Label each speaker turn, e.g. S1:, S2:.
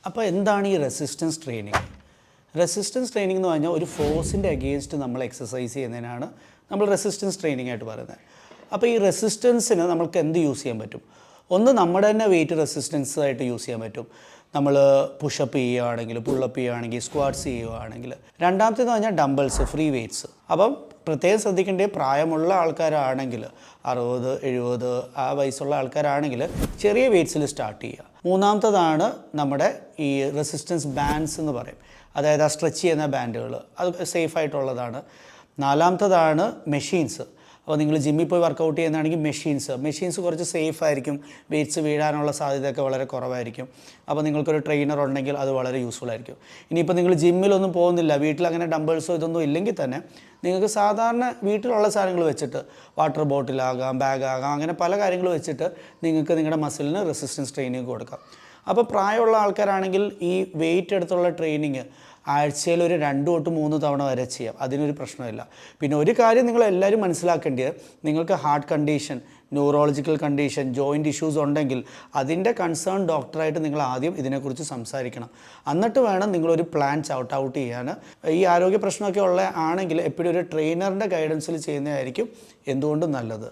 S1: അപ്പോൾ എന്താണ് ഈ റെസിസ്റ്റൻസ് ട്രെയിനിങ്? റെസിസ്റ്റൻസ് ട്രെയിനിങ് എന്ന് പറഞ്ഞാൽ ഒരു ഫോഴ്സിൻ്റെ അഗെയിൻസ്റ്റ് നമ്മൾ എക്സസൈസ് ചെയ്യുന്നതിനാണ് നമ്മൾ റെസിസ്റ്റൻസ് ട്രെയിനിങ് ആയിട്ട് പറയുന്നത്. അപ്പോൾ ഈ റെസിസ്റ്റൻസിന് നമുക്ക് എന്ത് യൂസ് ചെയ്യാൻ പറ്റും? ഒന്ന് നമ്മുടെ തന്നെ വെയിറ്റ് റെസിസ്റ്റൻസ് ആയിട്ട് യൂസ് ചെയ്യാൻ പറ്റും. നമ്മൾ പുഷപ്പ് ചെയ്യുകയാണെങ്കിൽ, പുള്ളപ്പ് ചെയ്യുകയാണെങ്കിൽ, സ്ക്വാട്ട്സ് ചെയ്യുകയാണെങ്കിൽ. രണ്ടാമത്തേന്ന് പറഞ്ഞാൽ ഡംബിൾസ്, ഫ്രീ വെയ്റ്റ്സ്. അപ്പം പ്രത്യേകം ശ്രദ്ധിക്കേണ്ടത് പ്രായമുള്ള ആൾക്കാരാണെങ്കിൽ 60, 70 ആ വയസ്സുള്ള ആൾക്കാരാണെങ്കിൽ ചെറിയ വെയ്റ്റ്സിൽ സ്റ്റാർട്ട് ചെയ്യുക. മൂന്നാമത്തതാണ് നമ്മുടെ ഈ റെസിസ്റ്റൻസ് ബാൻഡ്സ് എന്ന് പറയും. അതായത് ആ സ്ട്രെച്ച് ചെയ്യുന്ന ബാൻഡുകൾ, അത് സേഫായിട്ടുള്ളതാണ്. നാലാമത്തതാണ് മെഷീൻസ്. അപ്പോൾ നിങ്ങൾ ജിമ്മിൽ പോയി വർക്കൗട്ട് ചെയ്യുന്നതാണെങ്കിൽ മെഷീൻസ് കുറച്ച് സേഫ് ആയിരിക്കും. വെയ്റ്റ്സ് വീഴാനുള്ള സാധ്യതയൊക്കെ വളരെ കുറവായിരിക്കും. അപ്പോൾ നിങ്ങൾക്കൊരു ട്രെയിനർ ഉണ്ടെങ്കിൽ അത് വളരെ യൂസ്ഫുൾ ആയിരിക്കും. ഇനിയിപ്പോൾ നിങ്ങൾ ജിമ്മിലൊന്നും പോകുന്നില്ല, വീട്ടിൽ അങ്ങനെ ഡംബിൾസോ ഇതൊന്നും ഇല്ലെങ്കിൽ തന്നെ നിങ്ങൾക്ക് സാധാരണ വീട്ടിലുള്ള സാധനങ്ങൾ വെച്ചിട്ട്, വാട്ടർ ബോട്ടിലാകാം, ബാഗാകാം, അങ്ങനെ പല കാര്യങ്ങൾ വെച്ചിട്ട് നിങ്ങൾക്ക് നിങ്ങളുടെ മസിലിന് റെസിസ്റ്റൻസ് ട്രെയിനിങ് കൊടുക്കാം. അപ്പോൾ പ്രായമുള്ള ആൾക്കാരാണെങ്കിൽ ഈ വെയിറ്റ് എടുത്തുള്ള ട്രെയിനിങ് ആഴ്ചയിൽ ഒരു 2 തൊട്ട് 3 തവണ വരെ ചെയ്യാം. അതിനൊരു പ്രശ്നമില്ല. പിന്നെ ഒരു കാര്യം നിങ്ങളെല്ലാവരും മനസ്സിലാക്കേണ്ടത്, നിങ്ങൾക്ക് heart condition, neurological condition, joint issues ഉണ്ടെങ്കിൽ അതിൻ്റെ കൺസേൺ ഡോക്ടറായിട്ട് നിങ്ങൾ ആദ്യം ഇതിനെക്കുറിച്ച് സംസാരിക്കണം. എന്നിട്ട് വേണം നിങ്ങളൊരു പ്ലാൻ ഔട്ട് ചെയ്യാൻ. ഈ ആരോഗ്യ പ്രശ്നമൊക്കെ ഉള്ള ആണെങ്കിൽ എപ്പോഴും ഒരു ട്രെയിനറിൻ്റെ ഗൈഡൻസിൽ ചെയ്യുന്നതായിരിക്കും എന്തുകൊണ്ടും നല്ലത്.